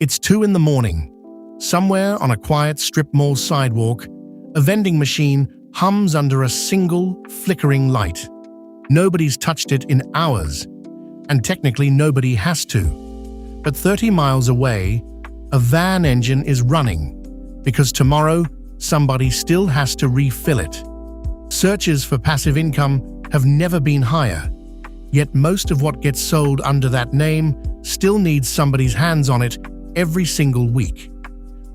It's 2 in the morning. Somewhere on a quiet strip mall sidewalk, a vending machine hums under a single, flickering light. Nobody's touched it in hours, and technically nobody has to. But 30 miles away, a van engine is running, because tomorrow somebody still has to refill it. Searches for passive income have never been higher, yet most of what gets sold under that name still needs somebody's hands on it every single week.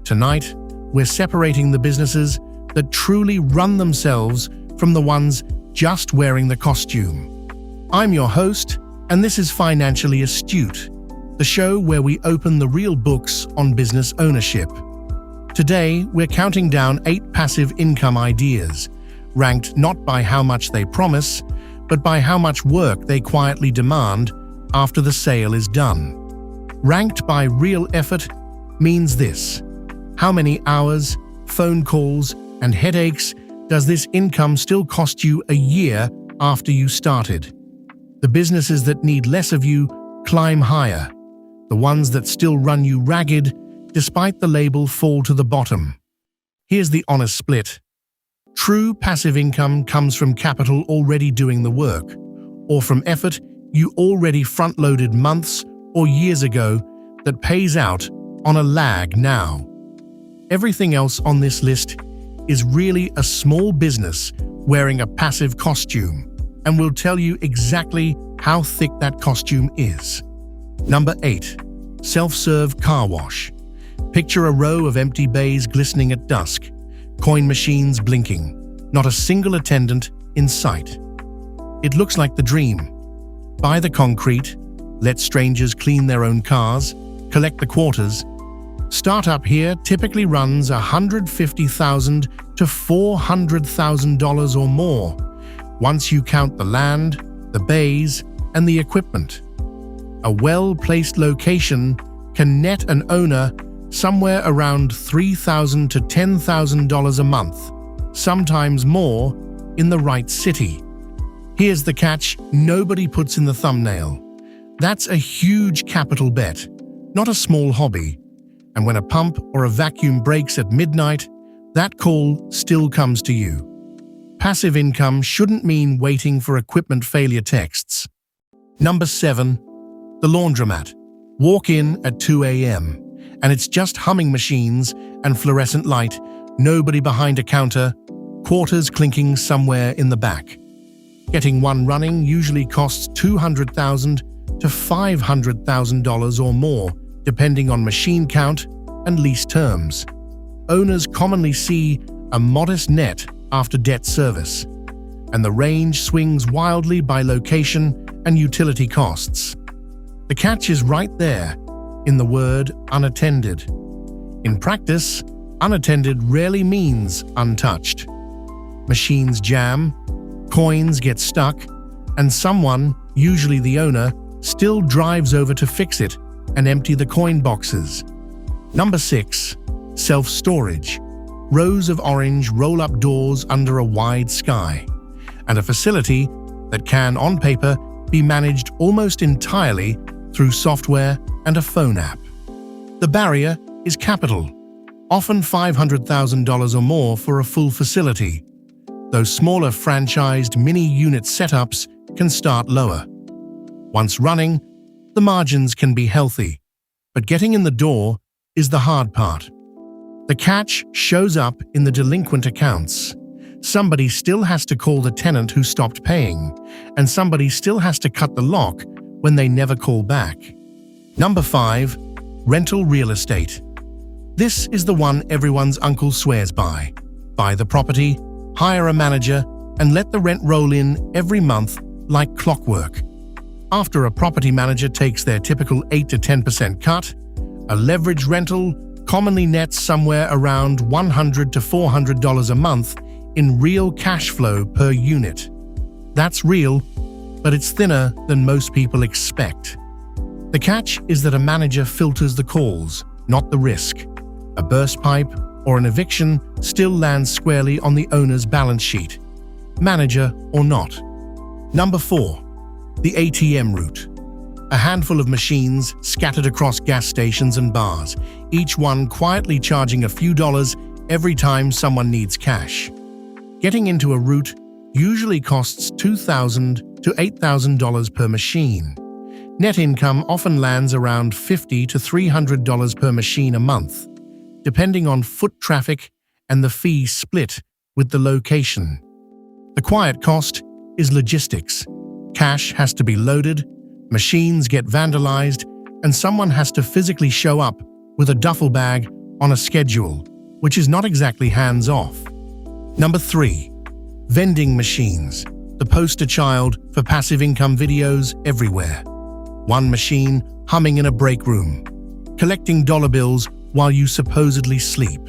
Tonight, we're separating the businesses that truly run themselves from the ones just wearing the costume. I'm your host, and this is Financially Astute, the show where we open the real books on business ownership. Today, we're counting down 8 passive income ideas, ranked not by how much they promise, but by how much work they quietly demand after the sale is done. Ranked by real effort means this: how many hours, phone calls, and headaches does this income still cost you a year after you started? The businesses that need less of you climb higher. The ones that still run you ragged, despite the label, fall to the bottom. Here's the honest split. True passive income comes from capital already doing the work, or from effort you already front-loaded months or years ago that pays out on a lag now. Everything else on this list is really a small business wearing a passive costume, and we'll tell you exactly how thick that costume is. Number 8. Self-serve car wash. Picture a row of empty bays glistening at dusk, coin machines blinking, not a single attendant in sight. It looks like the dream. Buy the concrete, let strangers clean their own cars, collect the quarters. Startup here typically runs $150,000 to $400,000 or more, once you count the land, the bays, and the equipment. A well-placed location can net an owner somewhere around $3,000 to $10,000 a month, sometimes more, in the right city. Here's the catch nobody puts in the thumbnail. That's a huge capital bet, not a small hobby. And when a pump or a vacuum breaks at midnight, that call still comes to you. Passive income shouldn't mean waiting for equipment failure texts. Number 7. The laundromat. Walk in at 2 a.m. and it's just humming machines and fluorescent light, nobody behind a counter, quarters clinking somewhere in the back. Getting one running usually costs $200,000 to $500,000 or more, depending on machine count and lease terms. Owners commonly see a modest net after debt service, and the range swings wildly by location and utility costs. The catch is right there, in the word unattended. In practice, unattended rarely means untouched. Machines jam, coins get stuck, and someone, usually the owner, still drives over to fix it and empty the coin boxes. Number 6. Self-storage. Rows of orange roll-up doors under a wide sky, and a facility that can, on paper, be managed almost entirely through software and a phone app. The barrier is capital, often $500,000 or more for a full facility. Those smaller franchised mini-unit setups can start lower. Once running, the margins can be healthy, but getting in the door is the hard part. The catch shows up in the delinquent accounts. Somebody still has to call the tenant who stopped paying, and somebody still has to cut the lock when they never call back. Number 5. Rental real estate. This is the one everyone's uncle swears by. Buy the property, hire a manager, and let the rent roll in every month like clockwork. After a property manager takes their typical 8 to 10% cut, a leveraged rental commonly nets somewhere around $100 to $400 a month in real cash flow per unit. That's real, but it's thinner than most people expect. The catch is that a manager filters the calls, not the risk. A burst pipe or an eviction still lands squarely on the owner's balance sheet, manager or not. Number 4. The ATM route. A handful of machines scattered across gas stations and bars, each one quietly charging a few dollars every time someone needs cash. Getting into a route usually costs $2,000 to $8,000 per machine. Net income often lands around $50 to $300 per machine a month, depending on foot traffic and the fee split with the location. The quiet cost is logistics. Cash has to be loaded, machines get vandalized, and someone has to physically show up with a duffel bag on a schedule, which is not exactly hands-off. Number 3. Vending machines, the poster child for passive income videos everywhere. One machine humming in a break room, collecting dollar bills while you supposedly sleep.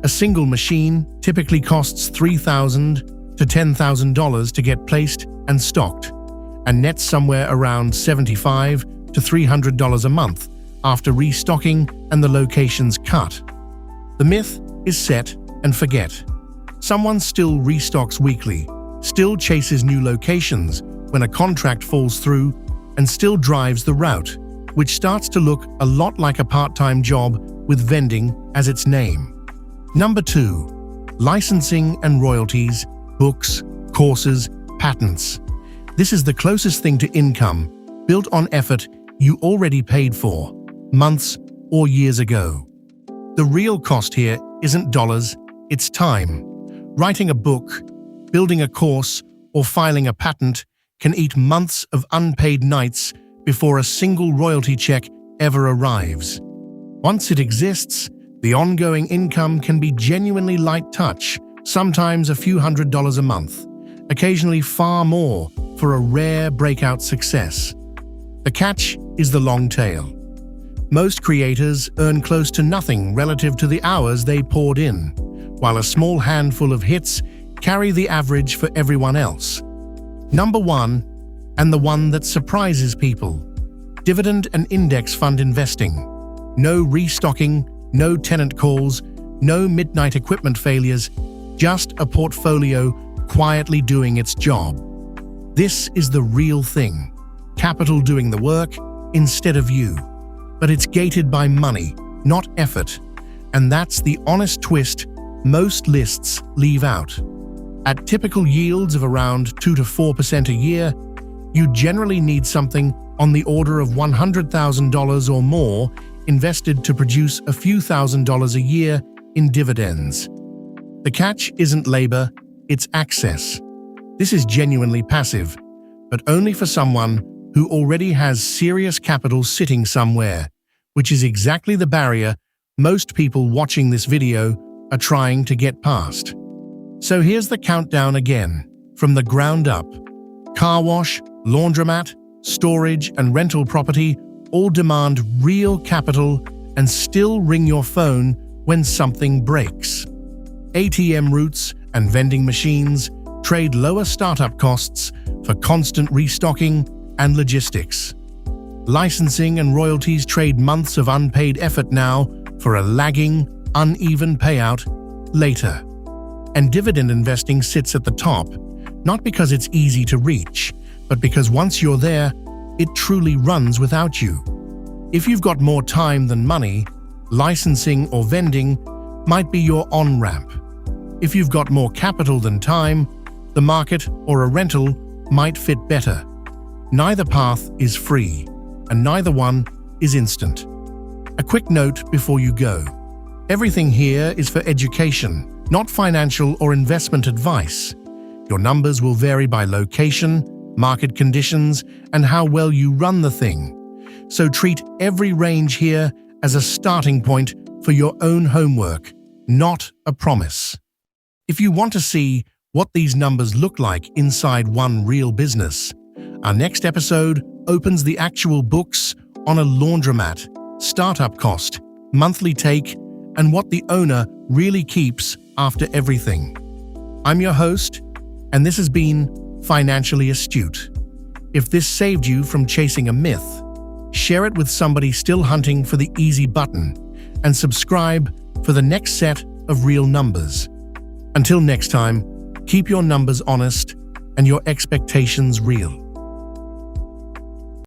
A single machine typically costs $3,000 to $10,000 to get placed and stocked, and nets somewhere around $75 to $300 a month after restocking and the locations cut. The myth is set and forget. Someone still restocks weekly, still chases new locations when a contract falls through, and still drives the route, which starts to look a lot like a part-time job with vending as its name. Number 2. Licensing and royalties, books, courses, patents. This is the closest thing to income, built on effort you already paid for, months or years ago. The real cost here isn't dollars, it's time. Writing a book, building a course, or filing a patent can eat months of unpaid nights before a single royalty check ever arrives. Once it exists, the ongoing income can be genuinely light touch, sometimes a few $100s a month, occasionally far more for a rare breakout success. The catch is the long tail. Most creators earn close to nothing relative to the hours they poured in, while a small handful of hits carry the average for everyone else. Number 1, and the one that surprises people: dividend and index fund investing. No restocking, no tenant calls, no midnight equipment failures, just a portfolio quietly doing its job. This is the real thing. Capital doing the work instead of you. But it's gated by money, not effort. And that's the honest twist most lists leave out. At typical yields of around 2 to 4% a year, you generally need something on the order of $100,000 or more invested to produce a few $1,000s a year in dividends. The catch isn't labor, it's access. This is genuinely passive, but only for someone who already has serious capital sitting somewhere, which is exactly the barrier most people watching this video are trying to get past. So here's the countdown again, from the ground up. Car wash, laundromat, storage, and rental property all demand real capital and still ring your phone when something breaks. ATM routes and vending machines trade lower startup costs for constant restocking and logistics. Licensing and royalties trade months of unpaid effort now for a lagging, uneven payout later. And dividend investing sits at the top, not because it's easy to reach, but because once you're there, it truly runs without you. If you've got more time than money, licensing or vending might be your on-ramp. If you've got more capital than time, the market or a rental might fit better. Neither path is free, and neither one is instant. A quick note before you go. Everything here is for education, not financial or investment advice. Your numbers will vary by location, market conditions, and how well you run the thing. So treat every range here as a starting point for your own homework, not a promise. If you want to see what these numbers look like inside one real business, our next episode opens the actual books on a laundromat, startup cost, monthly take, and what the owner really keeps after everything. I'm your host, and this has been Financially Astute. If this saved you from chasing a myth, share it with somebody still hunting for the easy button, and subscribe for the next set of real numbers. Until next time, keep your numbers honest and your expectations real.